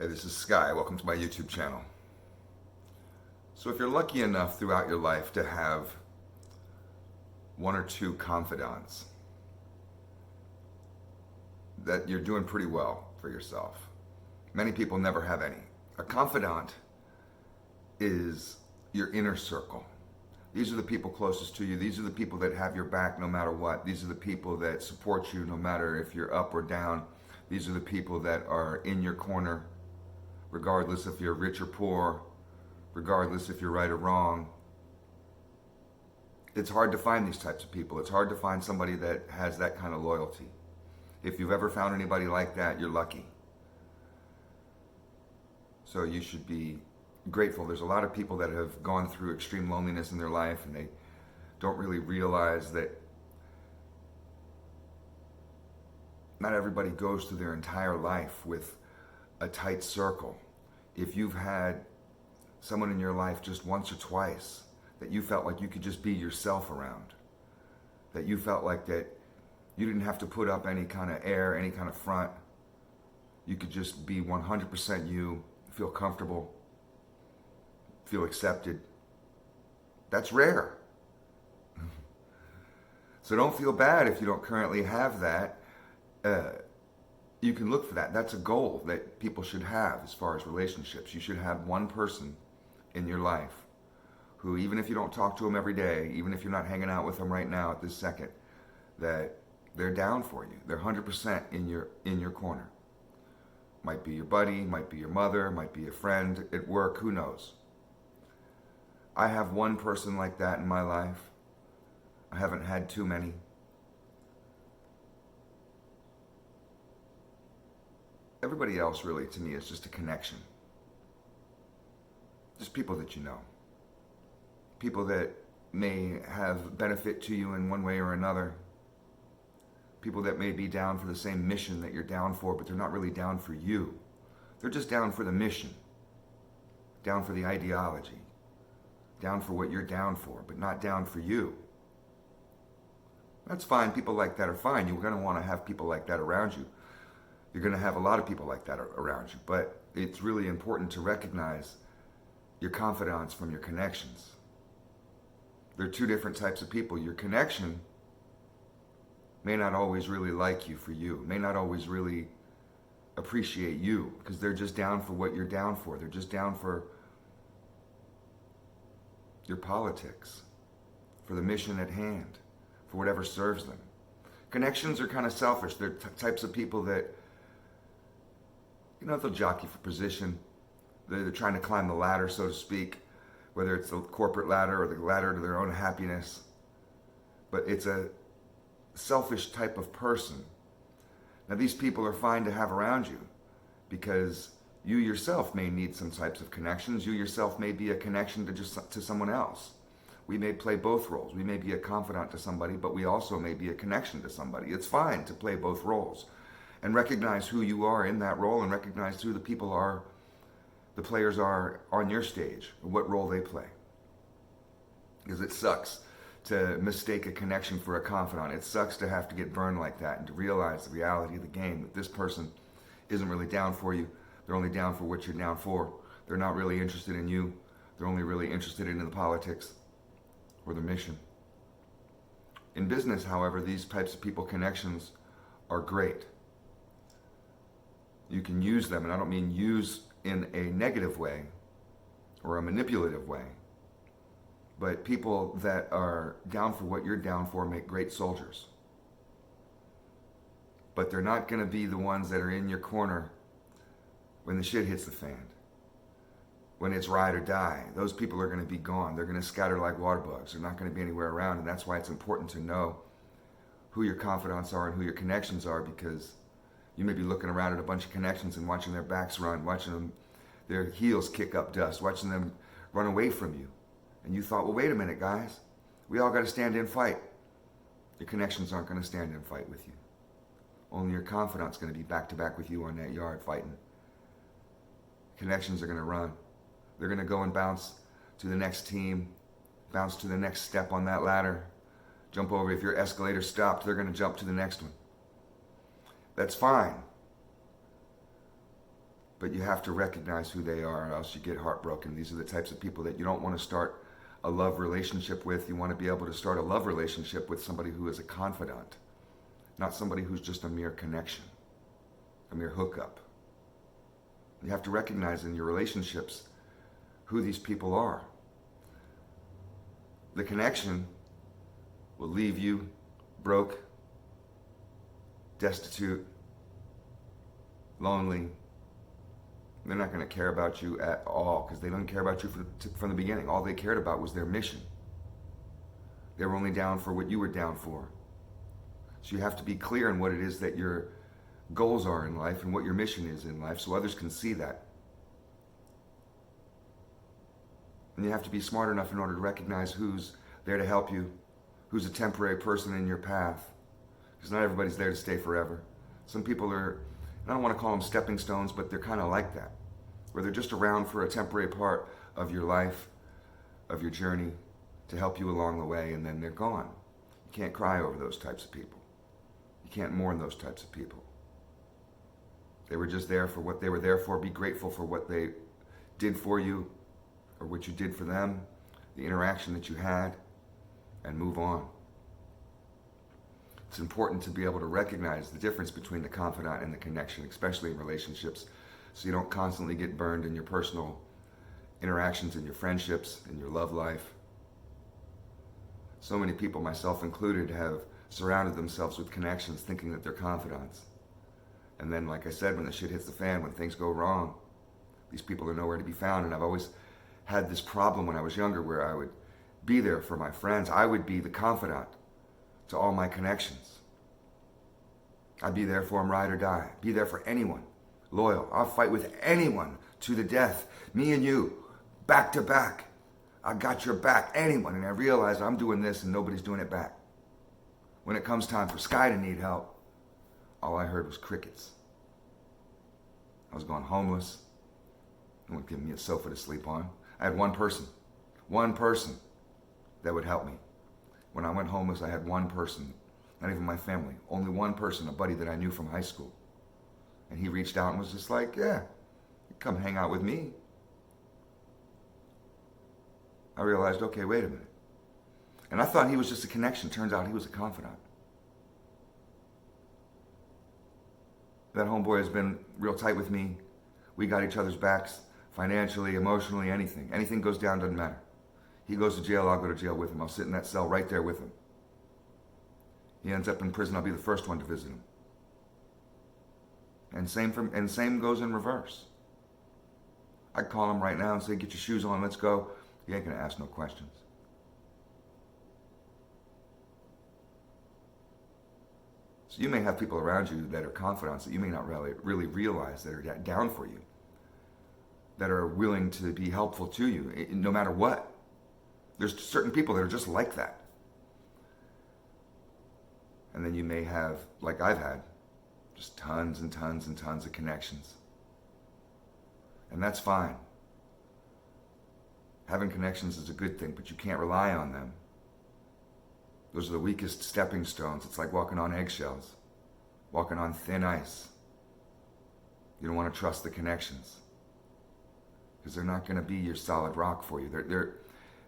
Hey, this is Sky. Welcome to my YouTube channel. So if you're lucky enough throughout your life to have one or two confidants, that you're doing pretty well for yourself. Many people never have any. A confidant is your inner circle. These are the people closest to you. These are the people that have your back no matter what. These are the people that support you no matter if you're up or down. These are the people that are in your corner regardless if you're rich or poor, regardless if you're right or wrong. It's hard to find these types of people. It's hard to find somebody that has that kind of loyalty. If you've ever found anybody like that, you're lucky. So you should be grateful. There's a lot of people that have gone through extreme loneliness in their life and they don't really realize that not everybody goes through their entire life with a tight circle. If you've had someone in your life just once or twice that you felt like you could just be yourself around, that you felt like that you didn't have to put up any kind of air, any kind of front, you could just be 100% you, feel comfortable, feel accepted, that's rare. So don't feel bad if you don't currently have that. You can look for that. That's a goal that people should have as far as relationships. You should have one person in your life who, even if you don't talk to them every day, even if you're not hanging out with them right now at this second, that they're down for you. They're 100% in your corner. Might be your buddy, might be your mother, might be a friend at work, who knows. I have one person like that in my life. I haven't had too many. Everybody else really to me is just a connection. Just people that you know. People that may have benefit to you in one way or another. People that may be down for the same mission that you're down for, but they're not really down for you. They're just down for the mission. Down for the ideology. Down for what you're down for, but not down for you. That's fine. People like that are fine. You're going to want to have people like that around you. You're going to have a lot of people like that around you, but it's really important to recognize your confidants from your connections. They're two different types of people. Your connection may not always really like you for you, may not always really appreciate you, because they're just down for what you're down for. They're just down for your politics, for the mission at hand, for whatever serves them. Connections are kind of selfish. They're types of people that, they'll jockey for position. They're trying to climb the ladder, so to speak, whether it's the corporate ladder or the ladder to their own happiness. But it's a selfish type of person. Now, these people are fine to have around you because you yourself may need some types of connections. You yourself may be a connection to someone else. We may play both roles. We may be a confidant to somebody, but we also may be a connection to somebody. It's fine to play both roles and recognize who you are in that role and recognize who the people are, the players are on your stage, what role they play. Because it sucks to mistake a connection for a confidant. It sucks to have to get burned like that and to realize the reality of the game, that this person isn't really down for you. They're only down for what you're down for. They're not really interested in you. They're only really interested in the politics or the mission. In business, however, these types of people connections are great. You can use them, and I don't mean use in a negative way or a manipulative way, but people that are down for what you're down for make great soldiers. But they're not going to be the ones that are in your corner when the shit hits the fan. When it's ride or die, those people are going to be gone. They're going to scatter like water bugs. They're not going to be anywhere around, and that's why it's important to know who your confidants are and who your connections are, because you may be looking around at a bunch of connections and watching their backs run, watching them, their heels kick up dust, watching them run away from you. And you thought, well, wait a minute, guys. We all got to stand in fight. Your connections aren't going to stand in fight with you. Only your confidant's going to be back to back with you on that yard fighting. Connections are going to run. They're going to go and bounce to the next team, bounce to the next step on that ladder, jump over. If your escalator stopped, they're going to jump to the next one. That's fine. But you have to recognize who they are, or else you get heartbroken. These are the types of people that you don't want to start a love relationship with. You want to be able to start a love relationship with somebody who is a confidant, not somebody who's just a mere connection, a mere hookup. You have to recognize in your relationships who these people are. The connection will leave you broke, destitute, lonely. They're not going to care about you at all because they didn't care about you from the beginning. All they cared about was their mission. They were only down for what you were down for. So you have to be clear in what it is that your goals are in life and what your mission is in life so others can see that. And you have to be smart enough in order to recognize who's there to help you, who's a temporary person in your path. Because not everybody's there to stay forever. Some people are, I don't want to call them stepping stones, but they're kind of like that, where they're just around for a temporary part of your life, of your journey, to help you along the way, and then they're gone. You can't cry over those types of people. You can't mourn those types of people. They were just there for what they were there for. Be grateful for what they did for you, or what you did for them, the interaction that you had, and move on. It's important to be able to recognize the difference between the confidant and the connection, especially in relationships, so you don't constantly get burned in your personal interactions, in your friendships, in your love life. So many people, myself included, have surrounded themselves with connections thinking that they're confidants. And then, like I said, when the shit hits the fan, when things go wrong, these people are nowhere to be found. And I've always had this problem when I was younger where I would be there for my friends. I would be the confidant to all my connections. I'd be there for them, ride or die. Be there for anyone. Loyal. I'll fight with anyone to the death. Me and you, back to back. I got your back. Anyone. And I realized I'm doing this and nobody's doing it back. When it comes time for Sky to need help, all I heard was crickets. I was going homeless. No one giving me a sofa to sleep on. I had one person that would help me. When I went homeless, I had one person, not even my family, only one person, a buddy that I knew from high school. And he reached out and was just like, yeah, come hang out with me. I realized, okay, wait a minute. And I thought he was just a connection. Turns out he was a confidant. That homeboy has been real tight with me. We got each other's backs, financially, emotionally, anything. Anything goes down, doesn't matter. He goes to jail, I'll go to jail with him. I'll sit in that cell right there with him. He ends up in prison, I'll be the first one to visit him. And same goes in reverse. I'd call him right now and say, get your shoes on, let's go. He ain't gonna ask no questions. So you may have people around you that are confidants that you may not really realize that are down for you, that are willing to be helpful to you, no matter what. There's certain people that are just like that. And then you may have, like I've had, just tons and tons and tons of connections. And that's fine. Having connections is a good thing, but you can't rely on them. Those are the weakest stepping stones. It's like walking on eggshells, walking on thin ice. You don't want to trust the connections because they're not going to be your solid rock for you.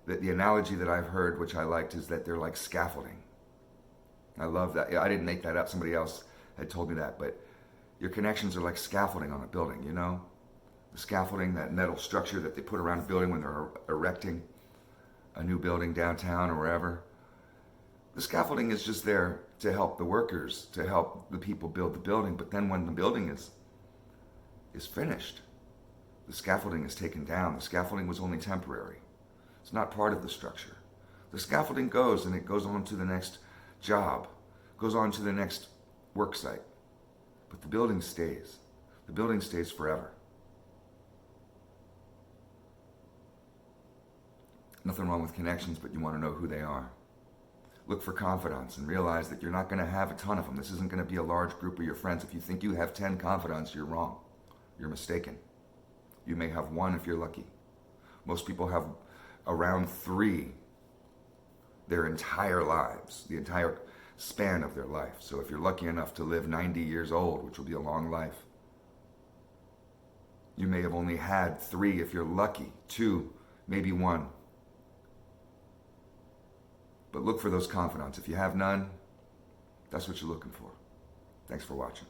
The analogy that I've heard, which I liked, is that they're like scaffolding. I love that. I didn't make that up. Somebody else had told me that. But your connections are like scaffolding on a building, you know? The scaffolding, that metal structure that they put around a building when they're erecting a new building downtown or wherever. The scaffolding is just there to help the workers, to help the people build the building. But then when the building is finished, the scaffolding is taken down. The scaffolding was only temporary. It's not part of the structure. The scaffolding goes and it goes on to the next job, goes on to the next work site. But the building stays. The building stays forever. Nothing wrong with connections, but you want to know who they are. Look for confidants and realize that you're not going to have a ton of them. This isn't going to be a large group of your friends. If you think you have 10 confidants, you're wrong. You're mistaken. You may have one if you're lucky. Most people have around 3 their entire lives, the entire span of their life. So if you're lucky enough to live 90 years old, which will be a long life, You may have only had 3 if you're lucky, 2, maybe 1. But look for those confidants. If you have none, that's what you're looking for. Thanks for watching.